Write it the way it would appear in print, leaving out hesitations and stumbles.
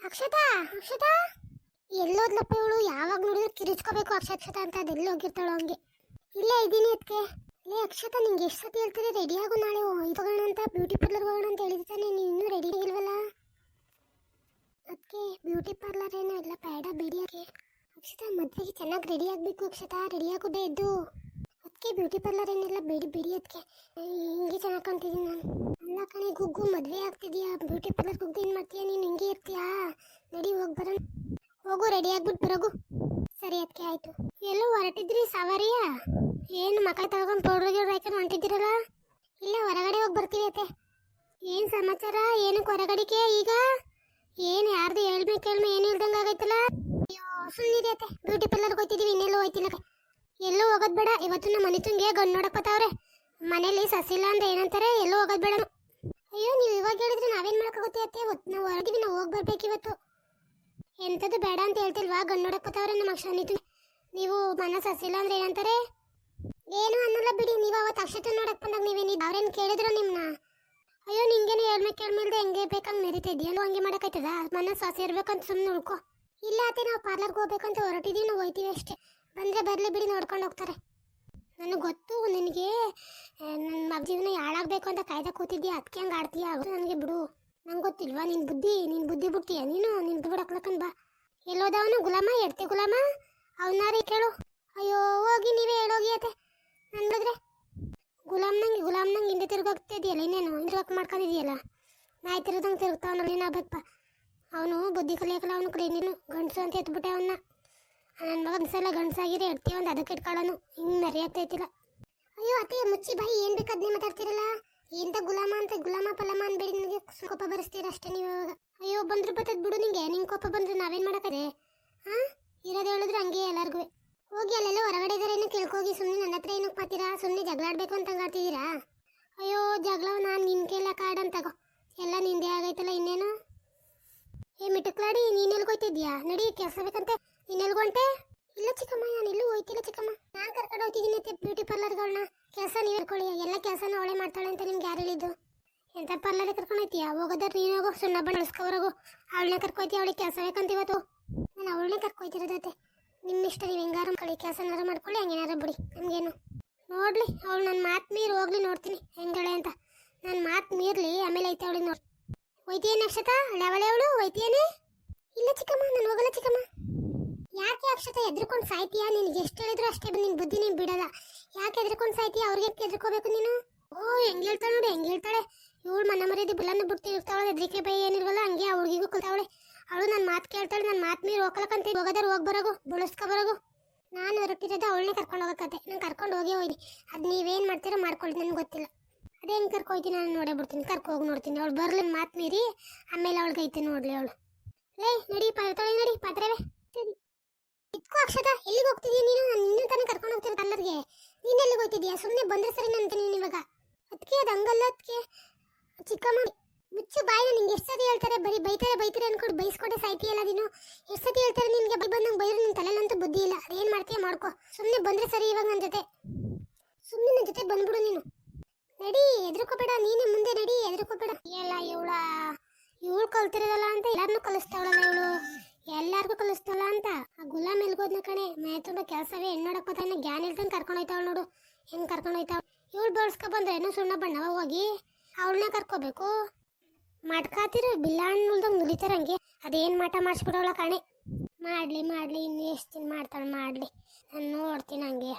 ಅಕ್ಷತಾ ಅಕ್ಷತಾ ಎಲ್ಲೋದ್ಲಪ್ಪ ಇವಳು? ಯಾವಾಗ ನೋಡಿದ್ರೆ ಕಿರಿಚ್ಕೋಬೇಕು ಅಕ್ಷತಾ ಅಂತ. ಅದೆಲ್ಲ ಹೋಗಿರ್ತಾಳು ಹಂಗೆ. ಇಲ್ಲೇ ಇದ್ದೀನಿ ಅದಕ್ಕೆ. ಲೇ ಅಕ್ಷತಾ, ನಿಂಗೆ ಎಷ್ಟು ಸತಿ ಹೇಳ್ತಾರೆ ರೆಡಿ ಆಗು, ನಾಳೆ ಹೋಗೋಣ ಅಂತ, ಬ್ಯೂಟಿ ಪಾರ್ಲರ್ ಹೋಗೋಣ ಅಂತ ಹೇಳಿರ್ತಾನೆ. ನೀನು ಇನ್ನೂ ರೆಡಿ ಆಗಿಲ್ವಲ್ಲ? ಅದಕ್ಕೆ ಬ್ಯೂಟಿ ಪಾರ್ಲರ್ ಏನೋ ಇಲ್ಲ, ಬೇಡ ಬಿಡಿ. ಅದಕ್ಕೆ ಅಕ್ಷತಾ ಮದುವೆಗೆ ಚೆನ್ನಾಗಿ ರೆಡಿ ಆಗಬೇಕು ಅಕ್ಷತಾ, ರೆಡಿ ಆಗೋದೇ ಇದ್ದು. ಅದಕ್ಕೆ ಬ್ಯೂಟಿ ಪಾರ್ಲರ್ ಏನಿಲ್ಲ, ಬಿಡಿ ಬಿಡಿ. ಅದಕ್ಕೆ ಹಿಂಗೆ ಚೆನ್ನಾಗಿ ಕಾಣ್ತಿದ್ದೀನಿ ನಾನು. ಅಲ್ಲ ಕಣೆ ಗುಗ್ಗು, ಮದುವೆ ಆಗ್ತಿದ್ಯಾ, ಬ್ಯೂಟಿ ಪಾರ್ಲರ್ ಗುಗ್ಗು ಏನು ಮಾಡ್ತೀಯಾ ನೀನು? ಹಿಂಗೆ ಇರ್ತೀಯಾ? ನಡಿ ಹೋಗಿ ಬರೋಣ. ಹೋಗು, ರೆಡಿ ಆಗ್ಬಿಟ್ಟು ಬರೋಗು. ಸರಿ ಅದಕ್ಕೆ ಆಯ್ತು. ಎಲ್ಲೋ ಹೊರಟಿದ್ರಿ ಸವಾರಿಯಾ? ಏನು ಮಕ್ಕಳು ತಗೊಂಡು ಪೌಡ್ರಿಗೆ ಹಾಕೊಂಡು ಹೊಂಟಿದ್ದೀರಲ್ಲ? ಇಲ್ಲ ಹೊರಗಡೆ ಹೋಗಿ ಬರ್ತೀವಿ ಅತ್ತೆ. ಏನು ಸಮಾಚಾರ? ಏನಕ್ಕೆ ಹೊರಗಡಿಕೆ ಈಗ? ಏನು ಯಾರ್ದು ಹೇಳ್ಬೇಕು ಏನು ಇಲ್ದಂಗೆ ಆಗೈತಲ್ಲ? ಅಯ್ಯೋ ಸುಮ್ಮನಿದೆ ಅತ್ತೆ, ಬ್ಯೂಟಿ ಪಾರ್ಲರ್ಗೆ ಹೋಗ್ತಿದ್ದೀವಿ, ಇನ್ನೆಲ್ಲೂ ಹೋಯ್ತಿಲ್ಲ. ಎಲ್ಲೂ ಹೋಗೋದು ಬೇಡ. ಇವತ್ತು ನಮ್ಮ ಮನೆ ತುಂಗೆ ಗಂಡು ನೋಡಕ್ ಬತ್ತವ್ರೆ. ಮನೇಲಿ ಸಸಿಲ್ಲ ಅಂದ್ರೆ ಏನಂತಾರೆ, ಎಲ್ಲೂ ಹೋಗೋದು ಬೇಡ. ಅಯ್ಯೋ ನೀವು ಇವಾಗ ಹೇಳಿದ್ರೆ ನಾವೇನು ಮಾಡೋಕ್ಕಾಗುತ್ತೆ ಅತ್ತೆ? ನಾವು ಹೊರಗಿವಿ, ನಾವು ಹೋಗಿ ಬರ್ಬೇಕು ಇವತ್ತು. ಎಂಥದ್ದು ಬೇಡ ಅಂತ ಹೇಳ್ತಿಲ್ವಾ? ಗಂಡು ನೋಡಕ್ ಬತ್ತವ್ರೆ ನಮ್ಮ ಅಕ್ಷನಿತು. ನೀವು ಮನ ಸಸಿಲ್ಲ ಅಂದ್ರೆ ಏನಂತಾರೆ? ಏನು ಅನ್ನಲ್ಲ ಬಿಡಿ. ನೀವು ಅವತ್ತು ಅಕ್ಷತೆ ನೋಡಕ್ ಬಂದಾಗ ನೀವೇನು ಅವ್ರೇನು ಕೇಳಿದ್ರು ನಿಮ್ಮನ್ನ? ಅಯ್ಯೋ ನಿಂಗೇನು ಕೇಳ್ಮೇಲ್ದೆ ಹೆಂಗೆ ಬೇಕಂಗೆ ಮೆರಿತಿದ್ಯಾ? ಹಂಗೆ ಮಾಡೋಕ್ಕಾಯ್ತದ? ಮನ ಸಸಿ ಇರ್ಬೇಕಂತ ಸುಮ್ಮನೆ ಉಳ್ಕೊ. ಇಲ್ಲ ಅತ್ತೆ, ನಾವು ಪಾರ್ಲರ್ಗೆ ಹೋಗ್ಬೇಕಂತ ಹೊರಟಿದ್ದೀವಿ, ನಾವು ಹೋಯ್ತೀವಿ ಅಷ್ಟೇ. ಬಂದರೆ ಬರಲಿ ಬಿಡಿ, ನೋಡ್ಕೊಂಡು ಹೋಗ್ತಾರೆ. ನನಗೆ ಗೊತ್ತು ನಿನಗೆ ನನ್ನ ಜೀವನ ಹಾಳಾಗಬೇಕು ಅಂತ ಕಾಯ್ದೆ ಕೂತಿದ್ಯಾ, ಅದಕ್ಕೆ ಹಂಗೆ ಆಡ್ತೀಯ. ನನಗೆ ಬಿಡು, ನಂಗೆ ಗೊತ್ತಿಲ್ವಾ ನಿನ್ನ ಬುದ್ಧಿ ಬಿಡ್ತೀಯ ನೀನು? ನಿನ್ನ ಬಿಡಕ್ಲಕ್ಕನ್ ಬಾ. ಎಲ್ಲೋದವನು ಗುಲಾಮ, ಎಡ್ತೆ ಗುಲಾಮ, ಅವನಾರಿ ಕೇಳು. ಅಯ್ಯೋ ಹೋಗಿ ನೀವೇ ಹೇಳೋಗಿ ಅತ್ತೆ. ನಾನು ಬಿಡಿದ್ರೆ ಗುಲಾಮ್ನಂಗೆ ಹಿಂದೆ ತಿರ್ಗೋಗ್ತಿದೆಯಲ್ಲ, ಇನ್ನೇನು ಹಿಂದಿರ್ಗಕ್ಕೆ ಮಾಡ್ಕೊಂಡಿದೆಯಲ್ಲ. ನಾಯಿ ತಿರ್ಗದಂಗೆ ತಿರುಗ್ತಾವನಲ್ಲ, ಏನಾಗಬೇಕಪ್ಪ. ಅವನು ಬುದ್ಧಿ ಕಲಿಯಕಲ್ಲ, ಅವನು ಕಡೆ ನೀನು ಗಂಡಸು ಅಂತ ಎತ್ಬಿಟ್ಟೆ ಅವನ್ನ. ನನ್ನ ಮಗ ಒಂದ್ಸಲ ಗಂಡಸಾಗಿರಿ ಎಡ್ತೀವಿ, ಒಂದು ಅದಕ್ಕೆ ಇಟ್ಕೊಳ್ಳೋನು. ಹಿಂಗೆ ಮರೆಯಾಗ್ತೈತಿಲ್ಲ. ಅಯ್ಯೋ ಅತ್ತೆ ಮುಚ್ಚಿ ಬಾಯಿ, ಏನು ಬೇಕು ಅದನ್ನೇ ಮಾತಾಡ್ತಿರಲ್ಲ. ಎಂತ ಗುಲಾಮ ಅಂತ ಗುಲಾಮ ಪಲಾಮ ಅನ್ಬೇಡಿ, ನನಗೆ ಕೋಪ ಬರೆಸ್ತೀರ ಅಷ್ಟೇ ನೀವು ಇವಾಗ. ಅಯ್ಯೋ ಬಂದ್ರು ಬರ್ತದ ಬಿಡು, ನಿಂಗೆ ಕೋಪ ಬಂದ್ರೆ ನಾವೇನು ಮಾಡೋಕ್ಕದೆ? ಹಾಂ ಇರೋದು ಹೇಳಿದ್ರೆ ಹಂಗೆ ಎಲ್ಲರಿಗೂ. ಹೋಗಿ ಅಲ್ಲೆಲ್ಲ ಹೊರಗಡೆ ಇದ್ದಾರೆ, ಏನು ಕೇಳ್ಕೋಗಿ. ಸುಮ್ಮನೆ ನನ್ನ ಹತ್ರ ಏನಕ್ಕೆ ಮಾಡ್ತೀರಾ? ಸುಮ್ಮನೆ ಜಗಳ ಆಡಬೇಕು ಅಂತ ಹಂಗಾಡ್ತಿದ್ದೀರಾ? ಅಯ್ಯೋ ಜಗಳ ನಾನು ನಿನ್ನ ಕೇಳ ಕಾಡನ್ ತಗೋ, ಎಲ್ಲ ನಿಂದೆ ಆಗೈತಲ್ಲ ಇನ್ನೇನು. ಮಿಟಕ್ಲಾಡಿ ನೀನೆಲ್ಗೆ ಹೋಯ್ತಿದ್ಯಾ? ನಡಿ, ಕೆಲಸ ಬೇಕಂತೆ. ನೀನೆಲ್ಗೊಂಟೆ? ಇಲ್ಲ ಚಿಕ್ಕಮ್ಮ, ನಾನು ಎಲ್ಲೂ ಹೋಯ್ತಿಲ್ಲ ಚಿಕ್ಕಮ್ಮ. ನಾನು ಕರ್ಕೊಂಡು ಹೋಗ್ತಿದ್ದೀನಿ ಬ್ಯೂಟಿ ಪಾರ್ಲರ್ಗಳನ್ನ. ಕೆಲಸ ನೀವು ಹೇಳ್ಕೊಳ್ಳಿ, ಎಲ್ಲ ಕೆಲಸನ ಅವಳೇ ಮಾಡ್ತಾಳೆ ಅಂತ ನಿಮ್ಗೆ ಯಾರು ಹೇಳಿದ್ದು? ಎಂಥ ಪಾರ್ಲರ್ಗೆ ಕರ್ಕೊಂಡು ಹೋಗ್ತೀಯಾ? ಹೋಗೋದಾದ್ರೆ ನೀನು ಹೋಗು, ಸುಣ್ಣ ಬಣ್ಣ ಇಳಿಸ್ಕೊಬರೋಗು. ಅವಳನ್ನ ಕರ್ಕೊಯ್ತೀಯ, ಅವಳಿಗೆ ಕೆಲಸ ಬೇಕಂತ ಇವತ್ತು. ನಾನು ಅವಳನ್ನೇ ಕರ್ಕೊಯ್ತಿರೋದತ್ತೆ. ನಿಮ್ಮ ಇಷ್ಟ, ನೀವು ಹೆಂಗಾರು ಕಳಿ ಕೆಲಸನಾರು ಮಾಡ್ಕೊಳ್ಳಿ, ಹಂಗೇನಾರು ಬಿಡಿ, ನಮಗೇನು. ನೋಡಲಿ ಅವಳು ನನ್ನ ಮಾತು ಮೀರಿ ಹೋಗ್ಲಿ, ನೋಡ್ತೀನಿ ಹೆಂಗಳೆ ಅಂತ. ನನ್ನ ಮಾತು ಮೀರ್ಲಿ, ಆಮೇಲೆ ಐತೆ ಅವಳಿಗೆ ನೋಡಿ. ಹೋಯ್ತೀಯೇನೆ ಅಕ್ಷತಾ? ಅವಳೆ ಅವಳು ಹೋಯ್ತೀಯೇನೆ? ಇಲ್ಲ ಚಿಕ್ಕಮ್ಮ, ನಾನು ಹೋಗಲ್ಲ ಚಿಕ್ಕಮ್ಮ. ಯಾಕೆ ಅಕ್ಷತಾ ಎದ್ರುಕೊಂಡು ಸಾಯ್ತೀಯಾ? ನಿನಗೆ ಎಷ್ಟು ಹೇಳಿದ್ರು ಅಷ್ಟೇ, ನಿನ್ನ ಬುದ್ಧಿ ನೀನು ಬಿಡಲ್ಲ. ಯಾಕೆ ಎದ್ರುಕೊಂಡು ಸಾಯ್ತೀಯಾ? ಅವ್ರಿಗೆ ಎದ್ರುಕೋಬೇಕು ನೀನು? ಓ ಹೆಂಗೆ ಹೇಳ್ತಾಳೆ ನೋಡಿ, ಹೆಂಗೆ ಹೇಳ್ತಾಳೆ ಇವಳು. ಮನ ಮರ್ಯಾದೆ ಬಿಲ್ಲನ್ನು ಬಿಡ್ತಿ ಇರ್ತಾವಳೆ, ಹೆದ್ರಿಕೆ ಬೈ ಏನಿಲ್ವಲ್ಲ, ಹಂಗೆ ಅವಳಿಗೂ ಕಲ್ತಾವಳೆ. ಅವಳು ನನ್ನ ಮಾತು ಕೇಳ್ತಾಳೆ, ನನ್ನ ಮಾತು ಮೀರಿ ಹೋಗ್ಲಕ್ಕಂತ ಹೋಗೋದಾರು ಹೋಗಿ ಬರೋಗು, ಬುಳಿಸ್ಕೊಬರೋಗು. ನಾನು ಹೊರಟಿರೋದು ಅವಳನ್ನೇ ಕರ್ಕೊಂಡು ಹೋಗೋಕತ್ತೆ. ನಾನು ಕರ್ಕೊಂಡು ಹೋಗಿ ಅದು ನೀವೇನು ಮಾಡ್ತೀರೋ ಮಾಡ್ಕೊಳ್ಳಿ, ನನಗೆ ಗೊತ್ತಿಲ್ಲ. ಅದೇ ಹೆಂಗೆ ಕರ್ಕೊಯ್ತೀನಿ, ನಾನು ನೋಡೇ ಬಿಡ್ತೀನಿ, ಕರ್ಕೋಗಿ ನೋಡ್ತೀನಿ. ಅವಳು ಬರ್ಲಿ ಮಾತು ಮೀರಿ, ಆಮೇಲೆ ಅವಳಿಗೆ ಐತೆ ನೋಡ್ಲಿ ಅವಳು. ಲೇ ನಡಿ ಪಾತ್ರೆ, ನಡಿ ಪಾತ್ರೆವೇ. ಸರಿ ಇದ್ಕೋ ಅಕ್ಷತಾ, ಎಲ್ಲಿಗೆ ಹೋಗ್ತಿದ್ದೀಯ ನೀನು? ನಾನು ಇನ್ನೂ ತಾನೇ ಕರ್ಕೊಂಡು ಹೋಗ್ತೀನಿ ಪಾರ್ಲರ್ಗೆ. ನೀನು ಎಲ್ಲಿಗೆ ಹೋಗ್ತಿದ್ದೀಯಾ? ಸುಮ್ಮನೆ ಬಂದರೆ ಸರಿ ನಂತೆ ನೀನು ಇವಾಗ. ಅದಕ್ಕೆ ಅದು ಹಂಗಲ್ಲ. ಅದಕ್ಕೆ ಚಿಕ್ಕಮ್ಮ ಮುಚ್ಚು ಬಾಯಿನ. ನಿಂಗೆ ಎಷ್ಟು ಸತಿ ಹೇಳ್ತಾರೆ, ಬರೀ ಬೈತಾರೆ ಅನ್ಕೊಂಡು ಬೈಸ್ಕೊಂಡೆ ಸಾಯ್ತೀಯಲ್ಲ ನೀನು. ಎಷ್ಟು ಸತಿ ಹೇಳ್ತಾರೆ ನಿನಗೆ? ಬಂದಂಗೆ ಬೈರು, ನಿನ್ನ ತಲೆಯಲ್ಲಂತೂ ಬುದ್ಧಿ ಇಲ್ಲ. ಅದೇನು ಮಾಡ್ತೀಯ ಮಾಡ್ಕೋ. ಸುಮ್ಮನೆ ಬಂದರೆ ಸರಿ ಇವಾಗ ನನ್ನ ಜೊತೆ. ಸುಮ್ಮನೆ ನನ್ನ ಜೊತೆ ಬಂದ್ಬಿಡು ನೀನು. ನಡಿ, ಎದ್ರುಕೋಬೇಡ, ನೀನೇ ಮುಂದೆ ನಡಿ, ಎದ್ರುಕೋಬೇಡ. ಎಲ್ಲ ಇವಳು ಕಲ್ತಿರೋದಲ್ಲ ಅಂತ ಎಲ್ಲಾರನ್ನೂ ಕಲಿಸ್ತಾವಳಲ್ಲ ಇವಳು, ಎಲ್ಲಾರ್ಗೂ ಕಲಿಸ್ತಾವಲ್ಲ ಅಂತ. ಆ ಗುಲಾಮ್ ಎಲ್ಗೋದ್ನ ಕಣೆ, ಮನೆ ತುಂಬ ಕೆಲಸವೇ ಹೆಣ್ಣೋಡಕ್ ಬತ್ತಾನೆ, ಜ್ಞಾನ ಇಲ್ದಂಗೆ ಕರ್ಕೊಂಡು ಹೋಯ್ತಾವಳು ನೋಡು, ಹೆಂಗೆ ಕರ್ಕೊಂಡು ಹೋಯ್ತಾವ. ಇವಳು ಬಳಸ್ಕೊ ಬಂದ್ರೆ ಏನೋ ಸುಣ್ಣ ಬಣ್ಣವ ಹೋಗಿ ಅವಳನ್ನ ಕರ್ಕೋಬೇಕು. ಮಾಡ್ಕಾತಿರು ಬಿಲ್ಲಾಣ್ಣ ನುಲಿತಾರೆ ಹಂಗೆ. ಅದೇನು ಮಾಟ ಮಾಡಿಸ್ಬಿಡೋಳ ಕಣೆ. ಮಾಡಲಿ ಇನ್ನು ಎಷ್ಟು ದಿನ ಮಾಡ್ತಾಳೆ ಮಾಡಲಿ, ನಾನು ನೋಡ್ತೀನಿ ಹಂಗೆ.